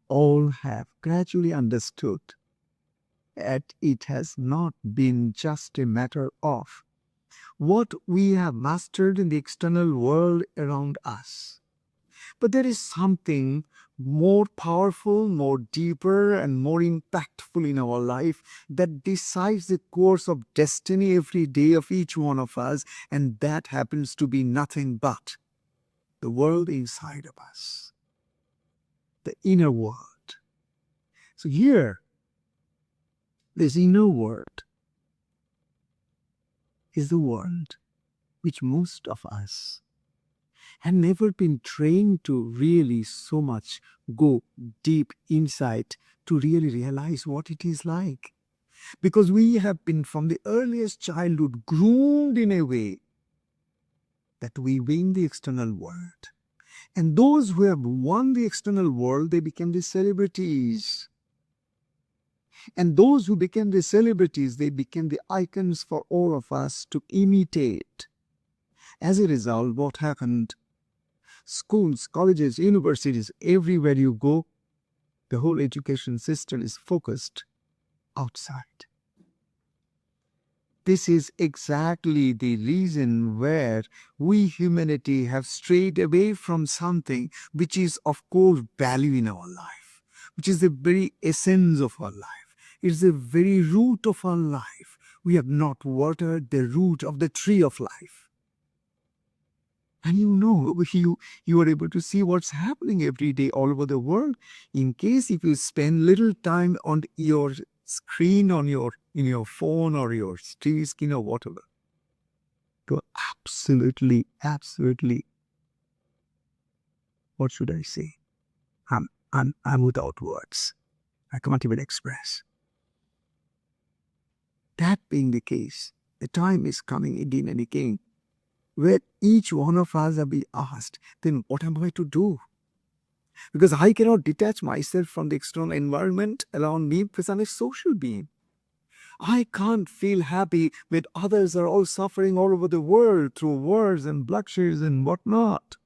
all have gradually understood that it has not been just a matter of what we have mastered in the external world around us. But there is something more powerful, more deeper, and more impactful in our life that decides the course of destiny every day of each one of us, and that happens to be nothing but the world inside of us, the inner world. So here, this inner world is the world which most of us have never been trained to really so much go deep inside to really realize what it is like. Because we have been from the earliest childhood groomed in a way that we win the external world. And those who have won the external world, they became the celebrities. And those who became the celebrities, they became the icons for all of us to imitate. As a result, what happened? Schools, colleges, universities, everywhere you go, the whole education system is focused outside. This is exactly the reason where we humanity have strayed away from something which is of core value in our life, which is the very essence of our life. It's the very root of our life. We have not watered the root of the tree of life. And you are able to see what's happening every day all over the world. In case if you spend little time on your screen in your phone or your TV screen or whatever, to absolutely, what should I say? I'm without words. I can't even express. That being the case, the time is coming again and again where each one of us will be asked, then what am I to do? Because I cannot detach myself from the external environment around me because I'm a social being. I can't feel happy when others are all suffering all over the world through wars and bloodshed and whatnot.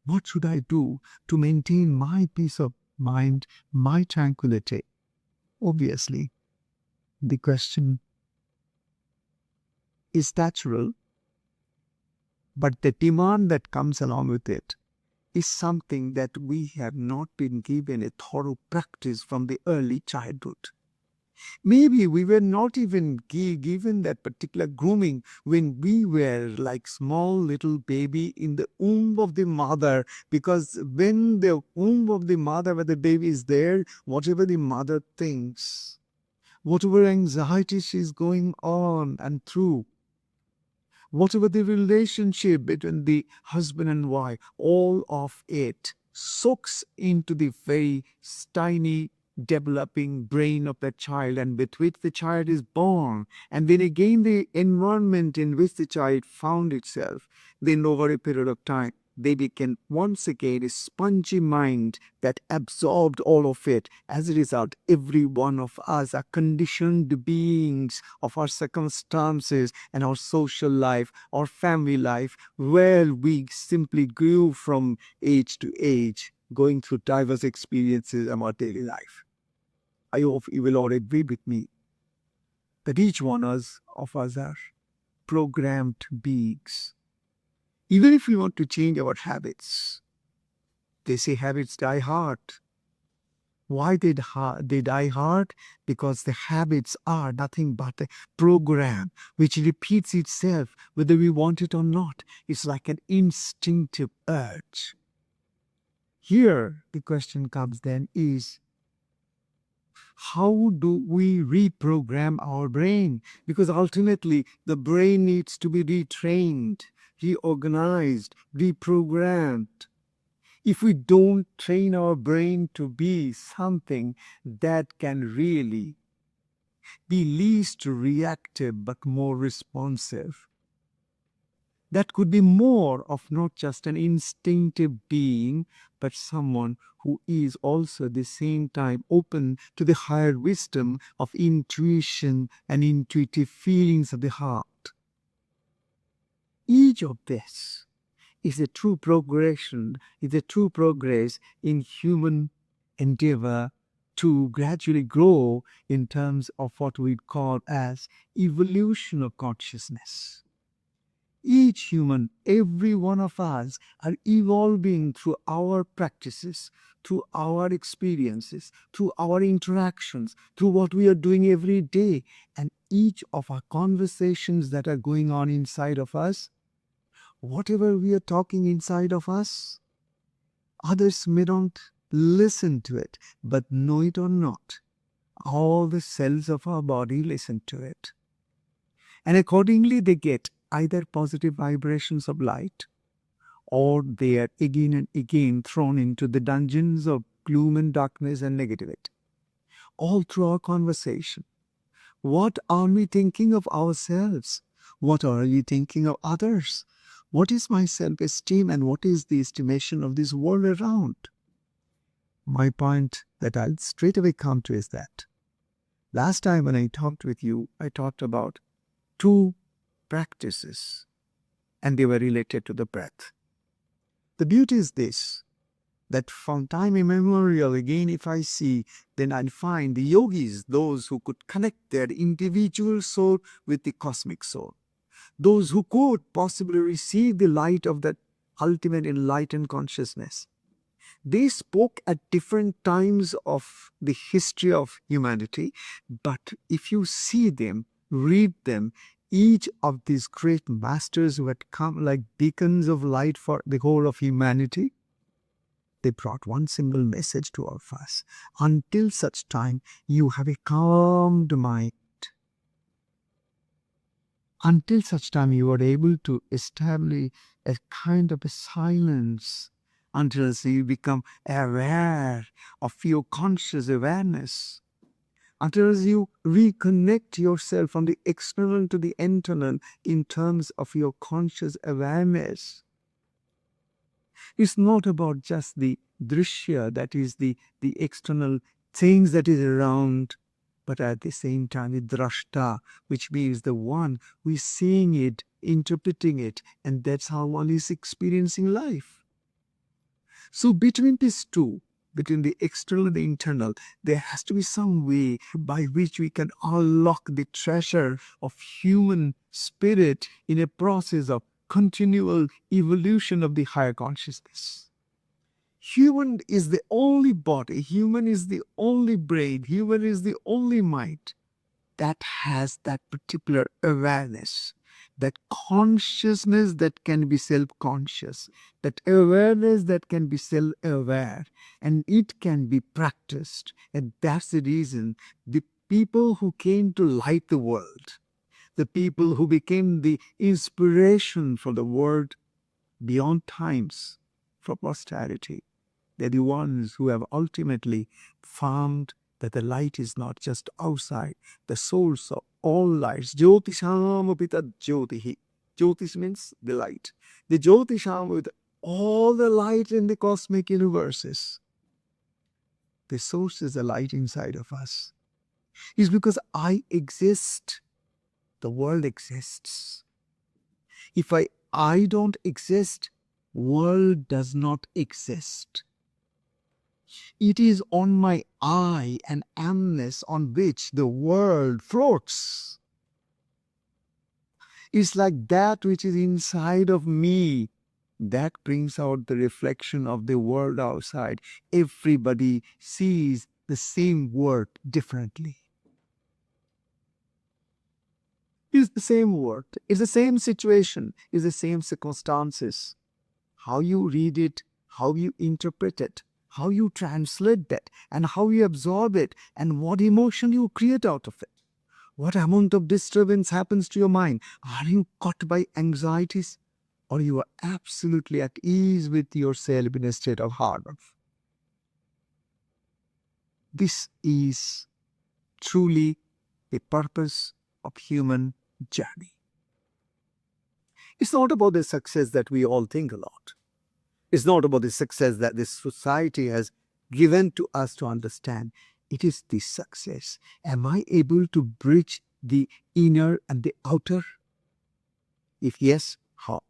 What should I do to maintain my peace of mind, my tranquility? Obviously, the question is natural, but the demand that comes along with it is something that we have not been given a thorough practice from the early childhood. Maybe we were not even given that particular grooming when we were like small little baby in the womb of the mother, because when the womb of the mother where the baby is there, whatever the mother thinks, whatever anxiety she's going on and through, whatever the relationship between the husband and wife, all of it soaks into the very tiny developing brain of that child, and with which the child is born. And then again the environment in which the child found itself, then over a period of time they became once again a spongy mind that absorbed all of it. As a result, every one of us are conditioned beings of our circumstances and our social life, our family life, where we simply grew from age to age, going through diverse experiences in our daily life. I hope you will all agree with me that each one of us are programmed beings. Even if we want to change our habits, they say habits die hard. Why they die hard? Because the habits are nothing but a program which repeats itself whether we want it or not. It's like an instinctive urge. Here the question comes then is, how do we reprogram our brain? Because ultimately the brain needs to be retrained, reorganized, reprogrammed. If we don't train our brain to be something that can really be least reactive but more responsive, that could be more of not just an instinctive being, but someone who is also at the same time open to the higher wisdom of intuition and intuitive feelings of the heart. Each of this is a true progression, is a true progress in human endeavor to gradually grow in terms of what we call as evolution of consciousness. Each human, every one of us, are evolving through our practices, through our experiences, through our interactions, through what we are doing every day, and each of our conversations that are going on inside of us, whatever we are talking inside of us, others may not listen to it, but know it or not, all the cells of our body listen to it. And accordingly, they get either positive vibrations of light, or they are again and again thrown into the dungeons of gloom and darkness and negativity. All through our conversation. What are we thinking of ourselves? What are we thinking of others? What is my self-esteem and what is the estimation of this world around? My point that I'll straight away come to is that last time when I talked with you, I talked about two practices and they were related to the breath. The beauty is this, that from time immemorial, again if I see, then I'll find the yogis, those who could connect their individual soul with the cosmic soul. Those who could possibly receive the light of that ultimate enlightened consciousness. They spoke at different times of the history of humanity, but if you see them, read them, each of these great masters who had come like beacons of light for the whole of humanity, they brought one single message to all of us. Until such time, you have a calmed mind. Until such time, you are able to establish a kind of a silence, until you become aware of your conscious awareness, until you reconnect yourself from the external to the internal in terms of your conscious awareness. It's not about just the drishya, that is the external things that is around, but at the same time the drashta, which means the one who is seeing it, interpreting it, and that's how one is experiencing life. So between these two, between the external and the internal, there has to be some way by which we can unlock the treasure of human spirit in a process of continual evolution of the higher consciousness. Human is the only body, human is the only brain, human is the only mind that has that particular awareness, that consciousness that can be self-conscious, that awareness that can be self-aware, and it can be practiced. And that's the reason the people who came to light the world, the people who became the inspiration for the world beyond times, for posterity, they're the ones who have ultimately found that the light is not just outside, the source of all lights. Jyotisham apita jyotihi. Jyotish means the light. The Jyotisham, with all the light in the cosmic universes, the source is the light inside of us. It's because I exist, the world exists. If I don't exist, world does not exist. It is on my I and amness on which the world floats. It's like that which is inside of me that brings out the reflection of the world outside. Everybody sees the same world differently. It's the same word, it's the same situation, it's the same circumstances. How you read it, how you interpret it, how you translate that, and how you absorb it, and what emotion you create out of it. What amount of disturbance happens to your mind? Are you caught by anxieties? Or you are absolutely at ease with yourself in a state of harmony? This is truly the purpose of human journey. It's not about the success that we all think a lot. It's not about the success that this society has given to us to understand. It is the success. Am I able to bridge the inner and the outer? If yes, how?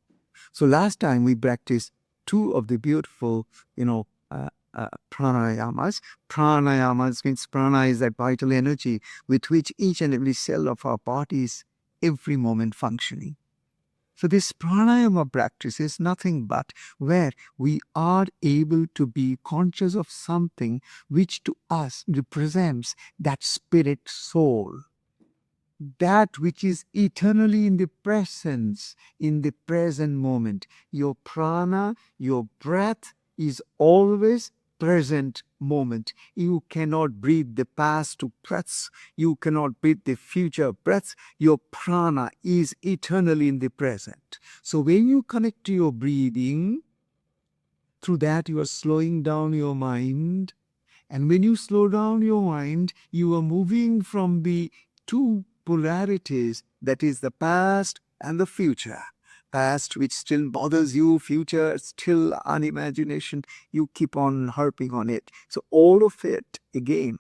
So last time we practiced two of the beautiful, pranayamas. Pranayamas means prana is that vital energy with which each and every cell of our body is every moment functioning. So this pranayama practice is nothing but where we are able to be conscious of something which to us represents that spirit soul, that which is eternally in the presence, in the present moment. Your prana, your breath is always present moment. You cannot breathe the past breaths. You cannot breathe the future breaths. Your prana is eternally in the present. So when you connect to your breathing, through that you are slowing down your mind. And when you slow down your mind, you are moving from the two polarities, that is the past and the future. Past which still bothers you, future still an imagination, you keep on harping on it. So all of it, again,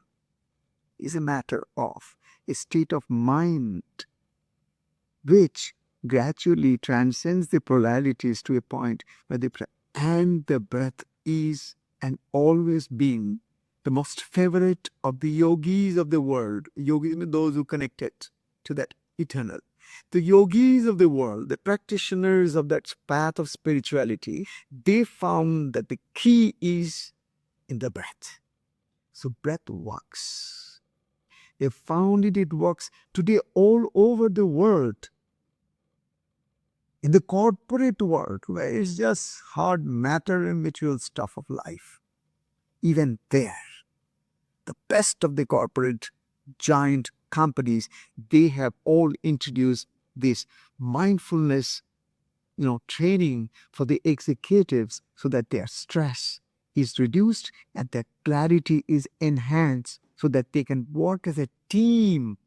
is a matter of a state of mind which gradually transcends the polarities to a point where the breath is and always being the most favorite of the yogis of the world. Yogis mean those who connected to that eternal. The yogis of the world, the practitioners of that path of spirituality, they found that the key is in the breath. So breath works. They found it works today all over the world. In the corporate world, where it's just hard matter and material stuff of life, even there, the best of the corporate giant companies, they have all introduced this mindfulness, training for the executives so that their stress is reduced and their clarity is enhanced so that they can work as a team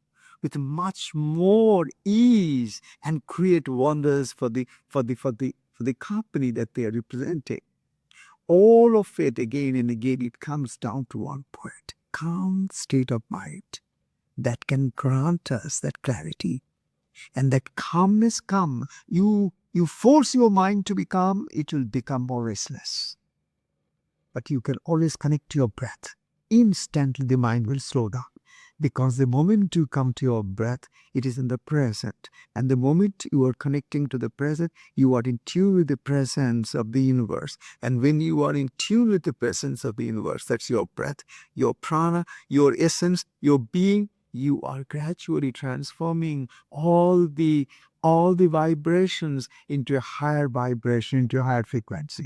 with much more ease and create wonders for the company that they are representing. All of it again and again, it comes down to one point: calm state of mind that can grant us that clarity. And that calmness come. You force your mind to be calm, it will become more restless. But you can always connect to your breath. Instantly the mind will slow down. Because the moment you come to your breath, it is in the present. And the moment you are connecting to the present, you are in tune with the presence of the universe. And when you are in tune with the presence of the universe, that's your breath, your prana, your essence, your being, you are gradually transforming all the vibrations into a higher vibration, into a higher frequency.